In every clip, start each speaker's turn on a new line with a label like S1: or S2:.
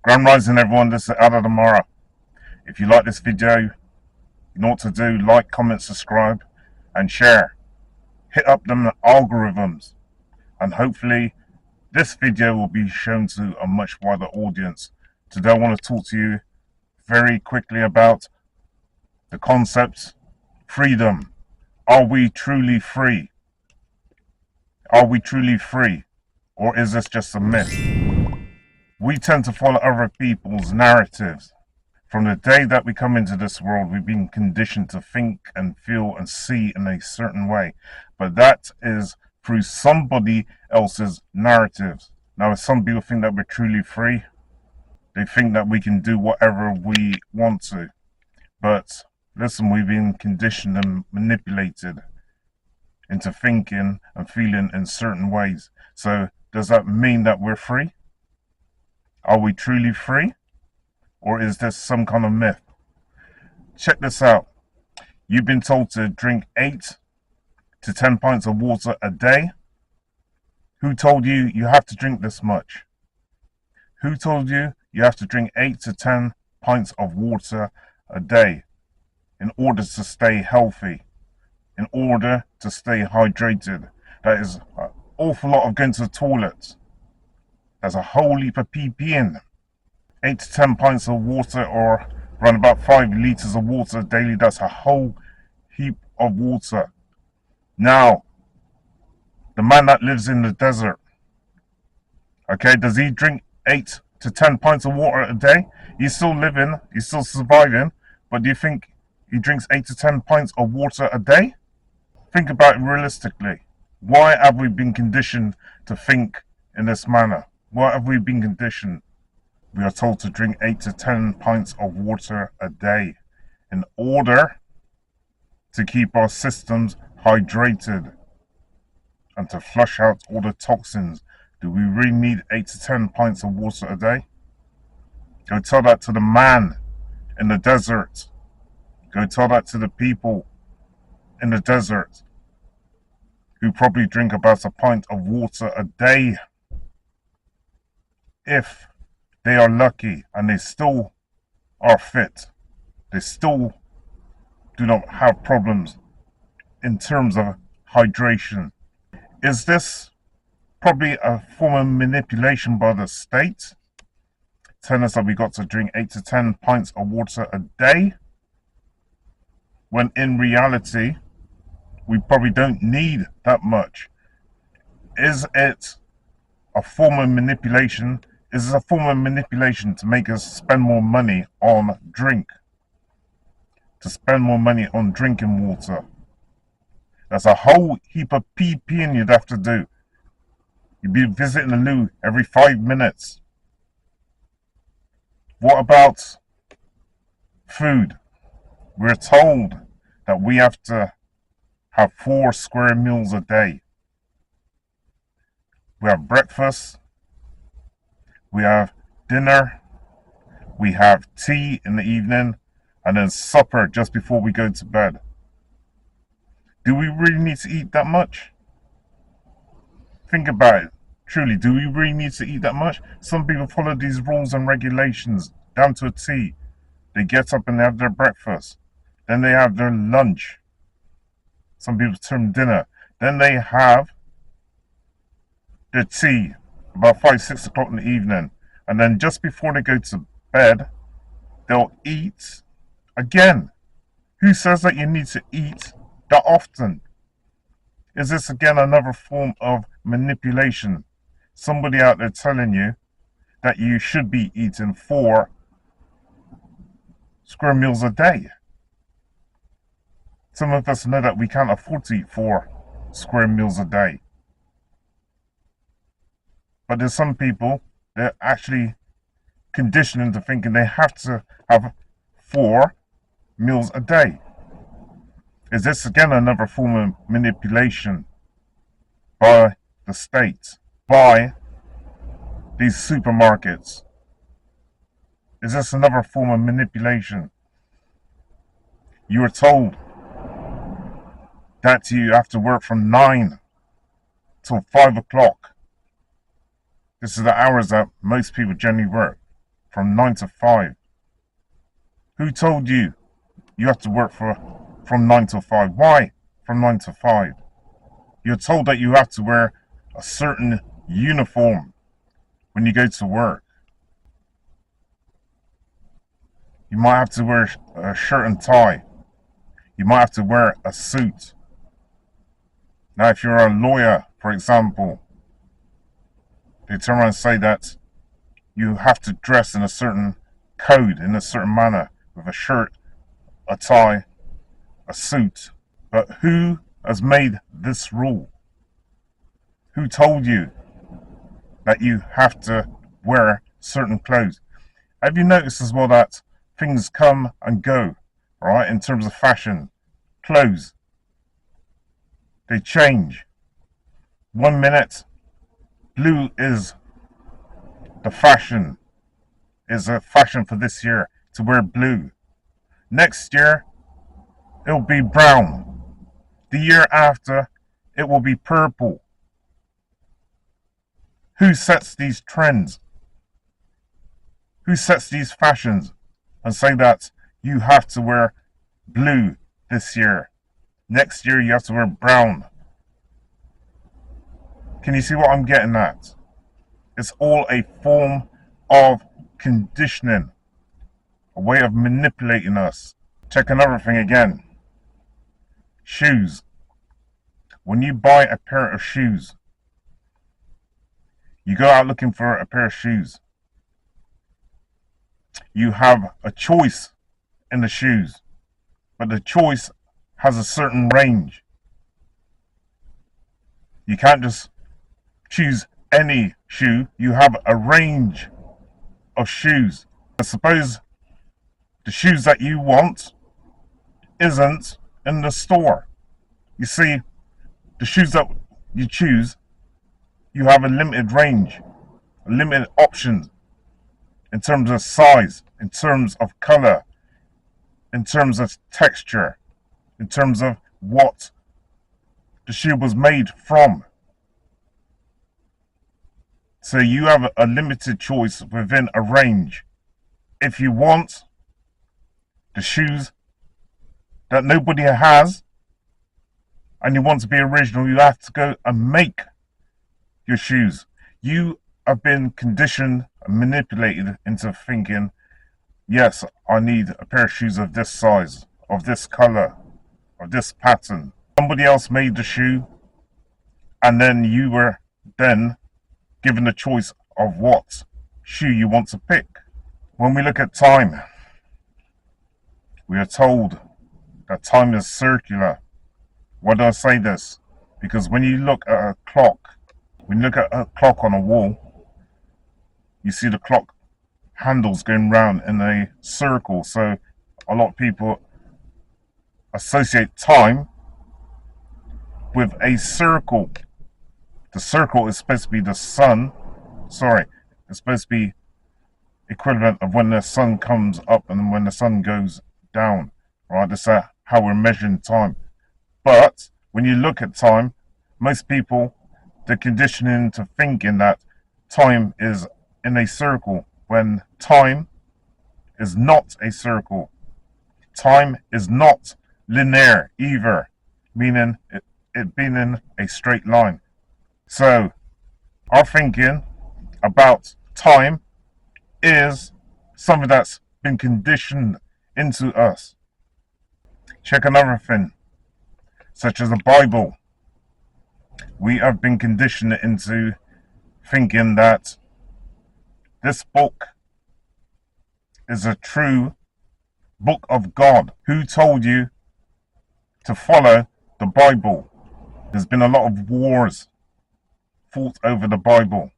S1: Grand Rising everyone, this is Eldad Amara. If you like this video, you know what to do: like, comment, subscribe, and share. Hit up them algorithms, and hopefully this video will be shown to a much wider audience. Today I want to talk to you very quickly about the concept freedom. Are we truly free? Are we truly free? Or is this just a myth? We tend to follow other people's narratives. From the day that we come into this world, we've been conditioned to think and feel and see in a certain way. But that is through somebody else's narratives. Now, if some people think that we're truly free, they think that we can do whatever we want to. But listen, we've been conditioned and manipulated into thinking and feeling in certain ways. So does that mean that we're free? Are we truly free? Or is this some kind of myth? Check this out. You've been told to drink 8 to 10 pints of water a day. Who told you you have to drink this much? Who told you you have to drink 8 to 10 pints of water a day in order to stay healthy, in order to stay hydrated? That is an awful lot of going to the toilet. There's a whole heap of PP 8 to 10 pints of water, or around about 5 litres of water daily. That's a whole heap of water. Now, the man that lives in the desert, okay, does he drink 8 to 10 pints of water a day? He's still living, he's still surviving, but do you think he drinks 8 to 10 pints of water a day? Think about it realistically. Why have we been conditioned to think in this manner? Why have we been conditioned? We are told to drink 8 to 10 pints of water a day in order to keep our systems hydrated and to flush out all the toxins. Do we really need 8 to 10 pints of water a day? Go tell that to the man in the desert. Go tell that to the people in the desert who probably drink about a pint of water a day. If they are lucky and they still are fit, they still do not have problems in terms of hydration. Is this probably a form of manipulation by the state, telling us that we got to drink 8 to 10 pints of water a day, when in reality we probably don't need that much? Is it a form of manipulation? Is this a form of manipulation to make us spend more money on drink? To spend more money on drinking water? That's a whole heap of PP you'd have to do. You'd be visiting the loo every 5 minutes. What about food? We're told that we have to have 4 square meals a day. We have breakfast, we have dinner, we have tea in the evening, and then supper just before we go to bed. Do we really need to eat that much? Think about it. Truly, do we really need to eat that much? Some people follow these rules and regulations down to a T. They get up and they have their breakfast. Then they have their lunch. Some people term dinner. Then they have their tea about 5, 6 o'clock in the evening. And then just before they go to bed, they'll eat again. Who says that you need to eat that often? Is this again another form of manipulation? Somebody out there telling you that you should be eating 4 square meals a day. Some of us know that we can't afford to eat 4 square meals a day. But there's some people, they're actually conditioned into thinking they have to have 4 meals a day. Is this again another form of manipulation by the state, by these supermarkets? Is this another form of manipulation? You are told that you have to work from 9 till 5 o'clock. This is the hours that most people generally work. from 9 to 5. Who told you you have to work from 9 to 5? Why from 9 to 5? You're told that you have to wear a certain uniform when you go to work. You might have to wear a shirt and tie. You might have to wear a suit. Now, if you're a lawyer, for example, they turn around and say that you have to dress in a certain code, in a certain manner, with a shirt, a tie, a suit. But who has made this rule? Who told you that you have to wear certain clothes? Have you noticed as well that things come and go, right, in terms of fashion? Clothes, they change. 1 minute, blue is the fashion, is a fashion for this year to wear blue. Next year, it'll be brown. The year after, it will be purple. Who sets these trends? Who sets these fashions and say that you have to wear blue this year? Next year you have to wear brown. Can you see what I'm getting at? It's all a form of conditioning, a way of manipulating us. Check another thing again. Shoes. When you buy a pair of shoes, you go out looking for a pair of shoes. You have a choice in the shoes, but the choice has a certain range. You can't just choose any shoe. You have a range of shoes. I suppose the shoes that you want isn't in the store. You see, the shoes that you choose, you have a limited range, limited options in terms of size, in terms of color, in terms of texture, in terms of what the shoe was made from. So you have a limited choice within a range. If you want the shoes that nobody has, and you want to be original, you have to go and make your shoes. You have been conditioned and manipulated into thinking, yes, I need a pair of shoes of this size, of this color, of this pattern. Somebody else made the shoe, and then you were then given the choice of what shoe you want to pick. When we look at time, we are told that time is circular. Why do I say this? Because when you look at a clock, when you look at a clock on a wall, you see the clock handles going round in a circle. So a lot of people associate time with a circle. The circle is supposed to be the sun. It's supposed to be equivalent of when the sun comes up and when the sun goes down. Right? That's how we're measuring time. But when you look at time, most people, they're conditioning to thinking that time is in a circle, when time is not a circle. Time is not linear either, meaning it being in a straight line. So our thinking about time is something that's been conditioned into us. Check another thing, such as the Bible. We have been conditioned into thinking that this book is a true book of God. Who told you to follow the Bible? There's been a lot of wars fought over the Bible.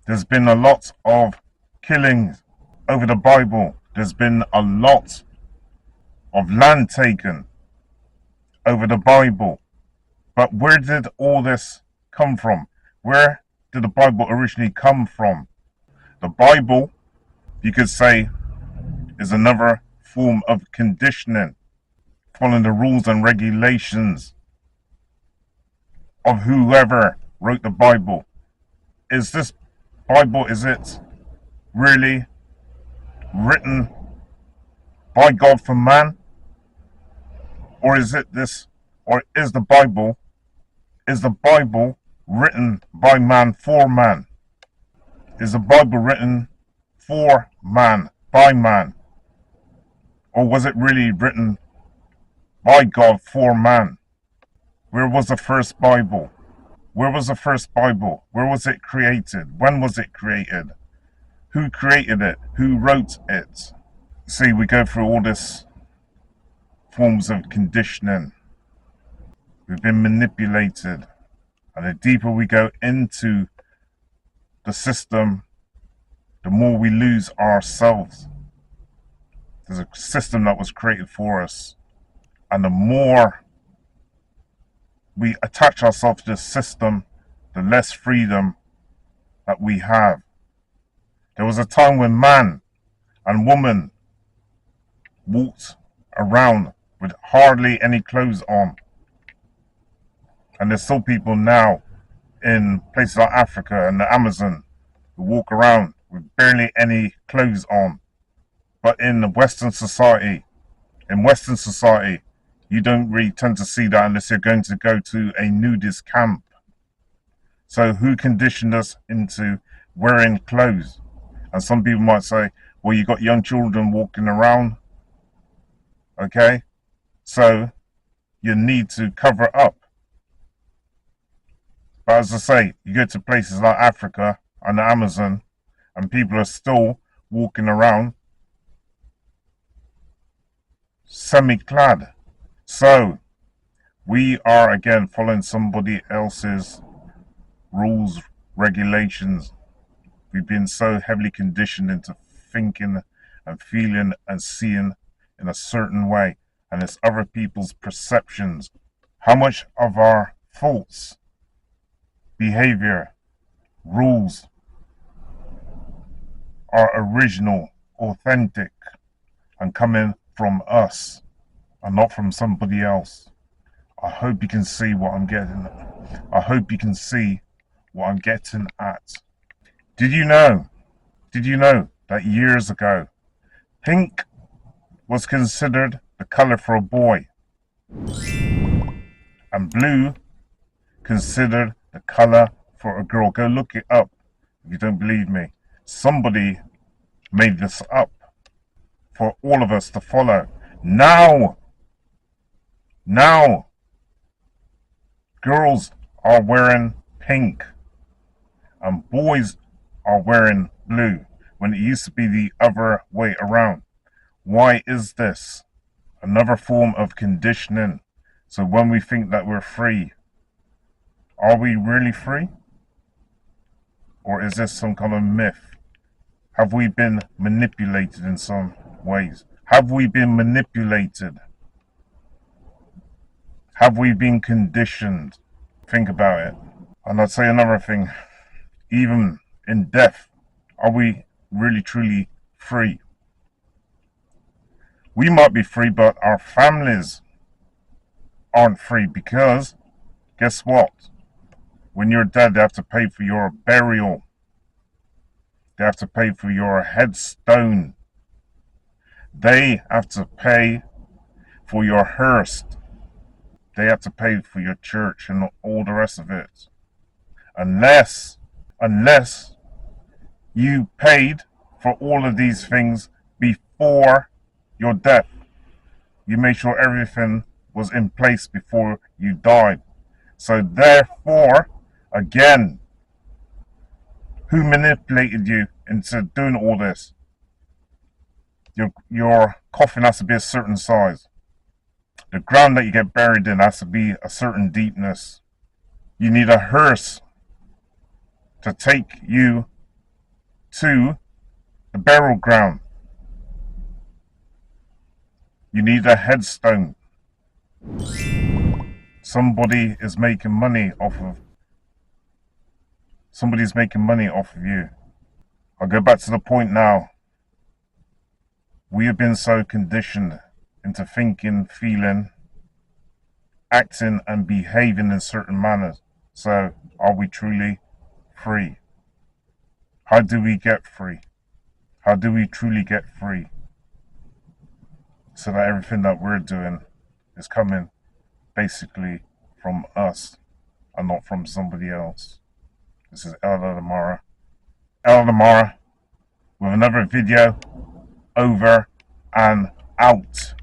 S1: There's been a lot of killings over the Bible. There's been a lot of land taken over the Bible. But where did all this come from? Where did the Bible originally come from? The Bible, you could say, is another form of conditioning, following the rules and regulations of whoever wrote the Bible. Is this Bible, is it really written by God for man? Or is it this, or is the Bible written by man for man? Is the Bible written for man, by man? Or was it really written by God for man? Where was the first Bible? Where was the first Bible? Where was it created? When was it created? Who created it? Who wrote it? See, we go through all this forms of conditioning. We've been manipulated. And the deeper we go into the system, the more we lose ourselves. There's a system that was created for us. And the more we attach ourselves to the system, the less freedom that we have. There was a time when man and woman walked around with hardly any clothes on. And there's still people now in places like Africa and the Amazon who walk around with barely any clothes on. But in Western society, you don't really tend to see that unless you're going to go to a nudist camp. So who conditioned us into wearing clothes? And some people might say, well, you got young children walking around. Okay, so you need to cover up. But as I say, you go to places like Africa and the Amazon, and people are still walking around semi-clad. So we are again following somebody else's rules, regulations. We've been so heavily conditioned into thinking and feeling and seeing in a certain way, and it's other people's perceptions. How much of our thoughts, behavior, rules are original, authentic, and coming from us and not from somebody else? I hope you can see what I'm getting at. I hope you can see what I'm getting at. Did you know that years ago, pink was considered the color for a boy, and blue considered the color for a girl? Go look it up if you don't believe me. Somebody made this up for all of us to follow. Now, girls are wearing pink and boys are wearing blue, when it used to be the other way around. Why is this? Another form of conditioning. So when we think that we're free, are we really free? Or is this some kind of myth? Have we been manipulated in some ways? Have we been manipulated? Have we been conditioned? Think about it. And I'd say another thing, even in death, are we really truly free? We might be free, but our families aren't free, because guess what? When you're dead, they have to pay for your burial. They have to pay for your headstone. They have to pay for your hearse. They have to pay for your church and all the rest of it. Unless you paid for all of these things before your death. You made sure everything was in place before you died. So therefore, again, who manipulated you into doing all this? Your coffin has to be a certain size. The ground that you get buried in has to be a certain deepness. You need a hearse to take you to the burial ground. You need a headstone. Somebody is making money off of you. I'll go back to the point now. We have been so conditioned into thinking, feeling, acting and behaving in certain manners. So are we truly free? How do we get free? How do we truly get free? So that everything that we're doing is coming basically from us and not from somebody else. This is Eldad Amara. Eldad Amara with another video. Over and out.